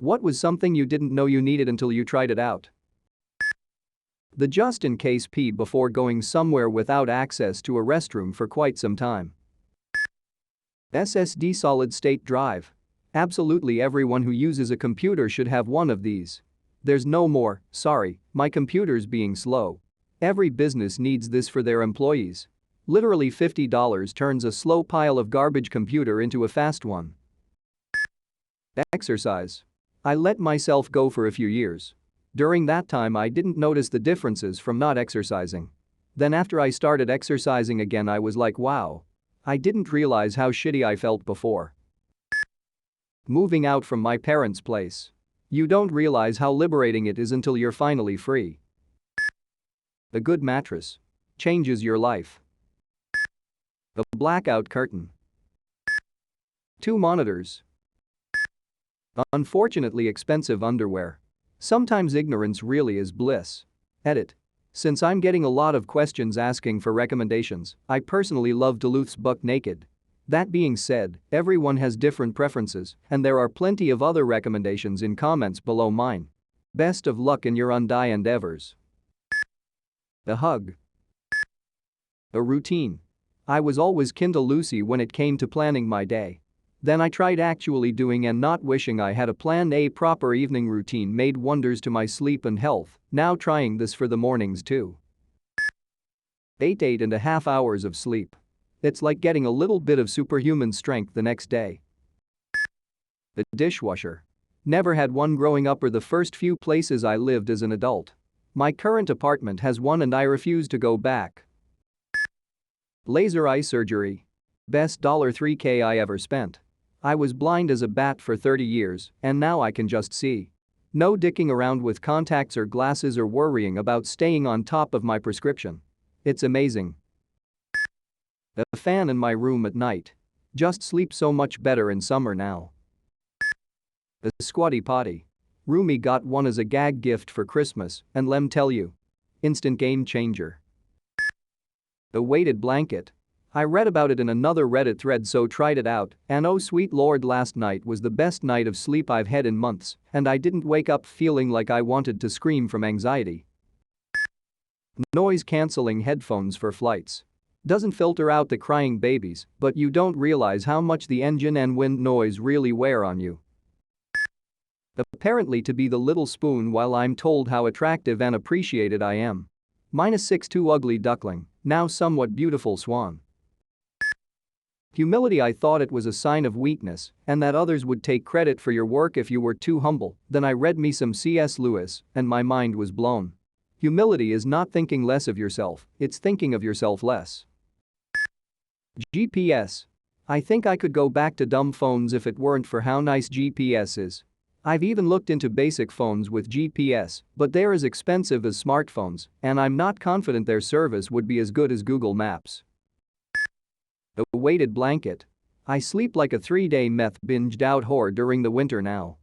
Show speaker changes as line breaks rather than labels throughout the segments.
What was something you didn't know you needed until you tried it out? The just-in-case pee before going somewhere without access to a restroom for quite some time. SSD solid-state drive. Absolutely everyone who uses a computer should have one of these. There's no more, sorry, my computer's being slow. Every business needs this for their employees. Literally $50 turns a slow pile of garbage computer into a fast one. Exercise. I let myself go for a few years. During that time I didn't notice the differences from not exercising. Then after I started exercising again I was like wow. I didn't realize how shitty I felt before. Moving out from my parents' place. You don't realize how liberating it is until you're finally free. A good mattress changes your life. The blackout curtain. 2 monitors. Unfortunately expensive underwear. Sometimes ignorance really is bliss. Edit. Since I'm getting a lot of questions asking for recommendations, I personally love Duluth's Buck Naked. That being said, everyone has different preferences, and there are plenty of other recommendations in comments below mine. Best of luck in your undying endeavors. A hug. A routine. I was always kinda loosey when it came to planning my day. Then I tried actually doing and not wishing I had a plan. A proper evening routine made wonders to my sleep and health, now trying this for the mornings too. 8.5 hours of sleep. It's like getting a little bit of superhuman strength the next day. The dishwasher. Never had one growing up or the first few places I lived as an adult. My current apartment has one and I refuse to go back. Laser eye surgery. Best $3K I ever spent. I was blind as a bat for 30 years, and now I can just see. No dicking around with contacts or glasses or worrying about staying on top of my prescription. It's amazing. A fan in my room at night. Just sleep so much better in summer now. The squatty potty. Roomie got one as a gag gift for Christmas, and lem tell you. Instant game changer. The weighted blanket. I read about it in another Reddit thread so tried it out, and oh sweet lord, last night was the best night of sleep I've had in months, and I didn't wake up feeling like I wanted to scream from anxiety. Noise-canceling headphones for flights. Doesn't filter out the crying babies, but you don't realize how much the engine and wind noise really wear on you. Apparently to be the little spoon while I'm told how attractive and appreciated I am. -6'2" ugly duckling, now somewhat beautiful swan. Humility. I thought it was a sign of weakness and that others would take credit for your work if you were too humble. Then I read me some C.S. Lewis and my mind was blown. Humility is not thinking less of yourself, it's thinking of yourself less. GPS. I think I could go back to dumb phones if it weren't for how nice GPS is. I've even looked into basic phones with GPS, but they're as expensive as smartphones, and I'm not confident their service would be as good as Google Maps. The weighted blanket. I sleep like a 3-day meth binged out whore during the winter now.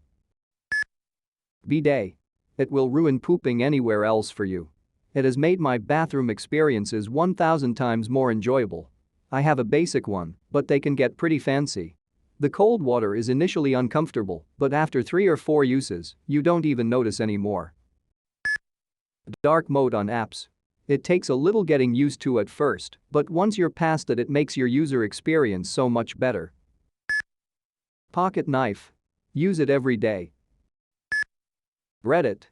Bidet. It will ruin pooping anywhere else for you. It has made my bathroom experiences 1,000 times more enjoyable. I have a basic one, but they can get pretty fancy. The cold water is initially uncomfortable, but after 3 or 4 uses, you don't even notice anymore. Dark mode on apps. It takes a little getting used to at first, but once you're past it makes your user experience so much better. Pocket knife. Use it every day. Reddit.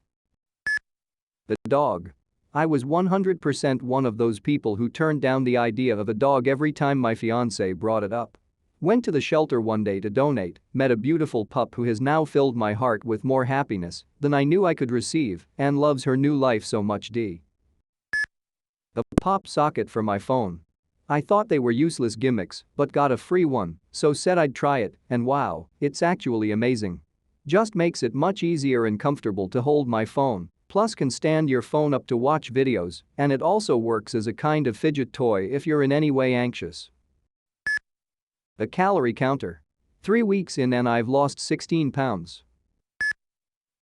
The dog. I was 100% one of those people who turned down the idea of a dog every time my fiancé brought it up. Went to the shelter one day to donate, met a beautiful pup who has now filled my heart with more happiness than I knew I could receive and loves her new life so much. A pop socket for my phone. I thought they were useless gimmicks, but got a free one, so said I'd try it, and wow, it's actually amazing. Just makes it much easier and comfortable to hold my phone, plus can stand your phone up to watch videos, and it also works as a kind of fidget toy if you're in any way anxious. A calorie counter. 3 weeks in and I've lost 16 pounds.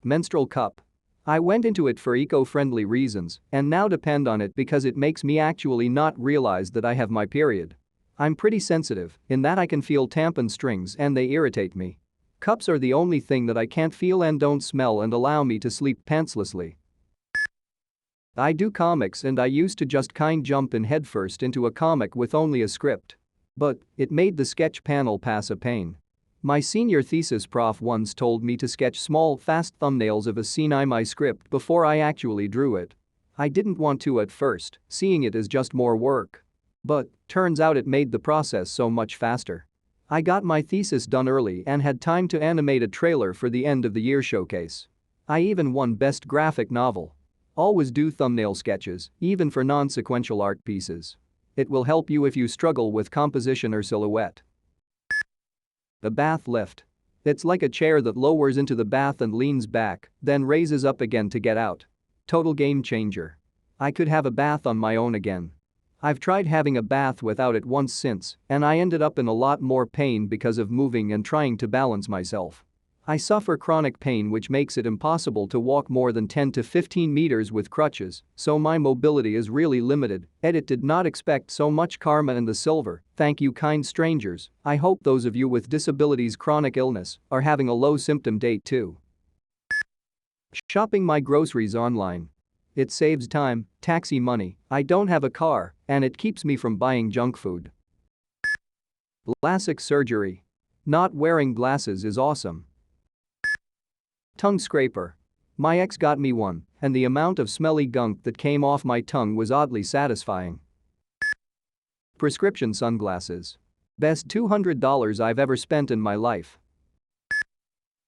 Menstrual cup. I went into it for eco-friendly reasons and now depend on it because it makes me actually not realize that I have my period. I'm pretty sensitive in that I can feel tampon strings and they irritate me. Cups are the only thing that I can't feel and don't smell and allow me to sleep pantslessly. I do comics and I used to just jump in headfirst into a comic with only a script. But it made the sketch panel pass a pain. My senior thesis prof once told me to sketch small, fast thumbnails of a scene in my script before I actually drew it. I didn't want to at first, seeing it as just more work. But turns out it made the process so much faster. I got my thesis done early and had time to animate a trailer for the end of the year showcase. I even won Best Graphic Novel. Always do thumbnail sketches, even for non-sequential art pieces. It will help you if you struggle with composition or silhouette. The bath lift. It's like a chair that lowers into the bath and leans back, then raises up again to get out. Total game changer. I could have a bath on my own again. I've tried having a bath without it once since, and I ended up in a lot more pain because of moving and trying to balance myself. I suffer chronic pain which makes it impossible to walk more than 10 to 15 meters with crutches, so my mobility is really limited. Edit did not expect so much karma and the silver, thank you kind strangers. I hope those of you with disabilities chronic illness are having a low symptom date too. Shopping my groceries online. It saves time, taxi money, I don't have a car, and it keeps me from buying junk food. LASIK surgery. Not wearing glasses is awesome. Tongue scraper. My ex got me one, and the amount of smelly gunk that came off my tongue was oddly satisfying. Prescription sunglasses. Best $200 I've ever spent in my life.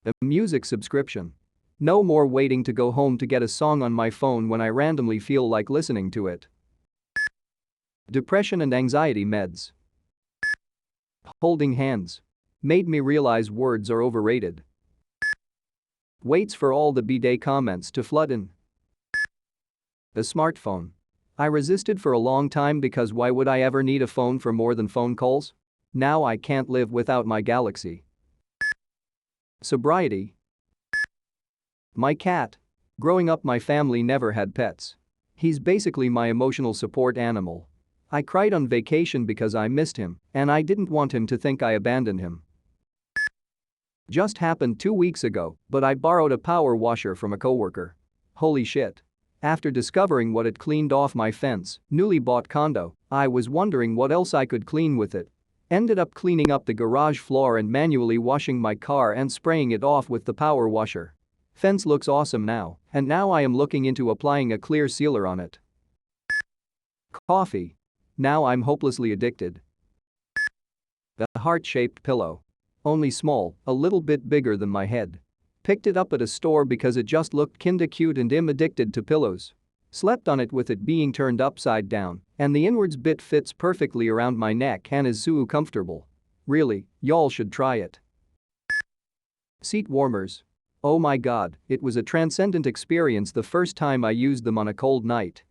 A music subscription. No more waiting to go home to get a song on my phone when I randomly feel like listening to it. Depression and anxiety meds. Holding hands. Made me realize words are overrated. Waits for all the bidet comments to flood in. The smartphone. I resisted for a long time because why would I ever need a phone for more than phone calls? Now I can't live without my Galaxy. Sobriety. My cat. Growing up, my family never had pets. He's basically my emotional support animal. I cried on vacation because I missed him, and I didn't want him to think I abandoned him. Just happened 2 weeks ago, but I borrowed a power washer from a coworker. Holy shit. After discovering what it cleaned off my fence, newly bought condo, I was wondering what else I could clean with it. Ended up cleaning up the garage floor and manually washing my car and spraying it off with the power washer. Fence looks awesome now, and now I am looking into applying a clear sealer on it. Coffee. Now I'm hopelessly addicted. The heart-shaped pillow. Only small, a little bit bigger than my head. Picked it up at a store because it just looked kinda cute and I'm addicted to pillows. Slept on it with it being turned upside down, and the inwards bit fits perfectly around my neck and is so comfortable. Really, y'all should try it. Seat warmers. Oh my god, it was a transcendent experience the first time I used them on a cold night.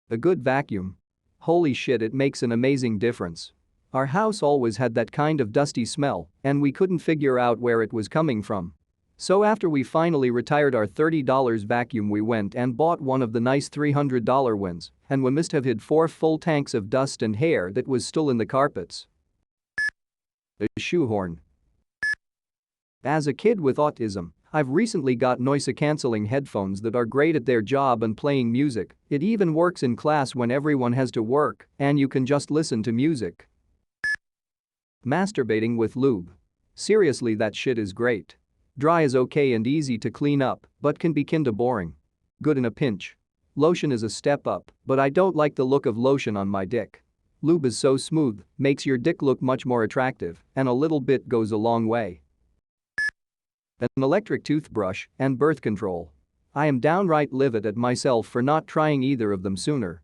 A good vacuum. Holy shit, it makes an amazing difference. Our house always had that kind of dusty smell, and we couldn't figure out where it was coming from. So after we finally retired our $30 vacuum, we went and bought one of the nice $300 ones, and we must have hid 4 full tanks of dust and hair that was still in the carpets. A shoehorn. As a kid with autism, I've recently got noise-canceling headphones that are great at their job and playing music. It even works in class when everyone has to work and you can just listen to music. Masturbating with lube. Seriously, that shit is great. Dry is okay and easy to clean up, but can be kinda boring. Good in a pinch. Lotion is a step up, but I don't like the look of lotion on my dick. Lube is so smooth, makes your dick look much more attractive, and a little bit goes a long way. An electric toothbrush and birth control. I am downright livid at myself for not trying either of them sooner.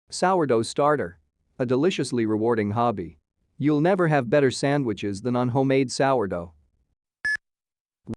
Sourdough starter. A deliciously rewarding hobby. You'll never have better sandwiches than on homemade sourdough.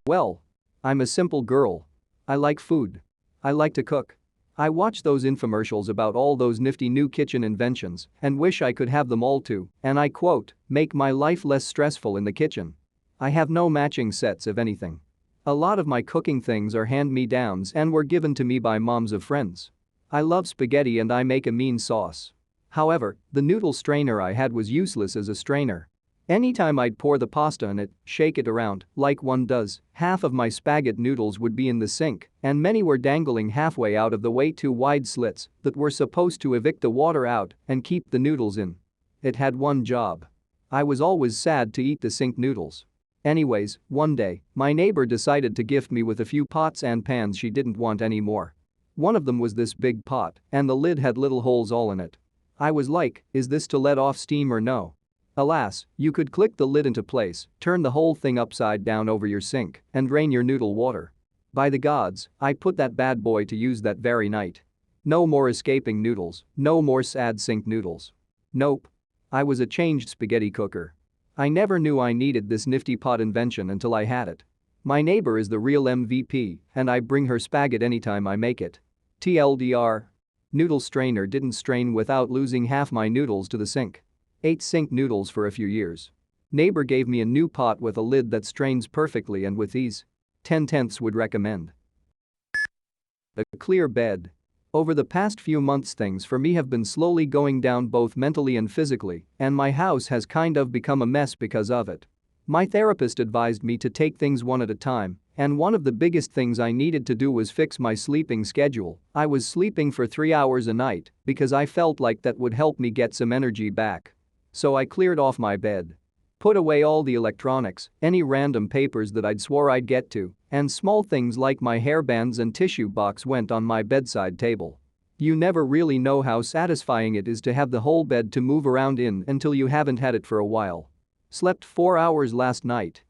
Well, I'm a simple girl. I like food. I like to cook. I watch those infomercials about all those nifty new kitchen inventions and wish I could have them all too, and I quote, make my life less stressful in the kitchen. I have no matching sets of anything. A lot of my cooking things are hand-me-downs and were given to me by moms of friends. I love spaghetti and I make a mean sauce. However, the noodle strainer I had was useless as a strainer. Anytime I'd pour the pasta in it, shake it around, like one does, half of my spaghetti noodles would be in the sink, and many were dangling halfway out of the way too wide slits that were supposed to evict the water out and keep the noodles in. It had one job. I was always sad to eat the sink noodles. Anyways, one day, my neighbor decided to gift me with a few pots and pans she didn't want anymore. One of them was this big pot, and the lid had little holes all in it. I was like, is this to let off steam or no? Alas, you could click the lid into place, turn the whole thing upside down over your sink, and drain your noodle water. By the gods, I put that bad boy to use that very night. No more escaping noodles, no more sad sink noodles. Nope. I was a changed spaghetti cooker. I never knew I needed this nifty pot invention until I had it. My neighbor is the real MVP, and I bring her spaghetti anytime I make it. TLDR. Noodle strainer didn't strain without losing half my noodles to the sink. Ate sink noodles for a few years. Neighbor gave me a new pot with a lid that strains perfectly and with ease. 10/10 would recommend. A clear bed. Over the past few months things for me have been slowly going down both mentally and physically, and my house has kind of become a mess because of it. My therapist advised me to take things one at a time, and one of the biggest things I needed to do was fix my sleeping schedule. I was sleeping for 3 hours a night because I felt like that would help me get some energy back. So I cleared off my bed. Put away all the electronics, any random papers that I'd swore I'd get to, and small things like my hairbands and tissue box went on my bedside table. You never really know how satisfying it is to have the whole bed to move around in until you haven't had it for a while. Slept 4 hours last night.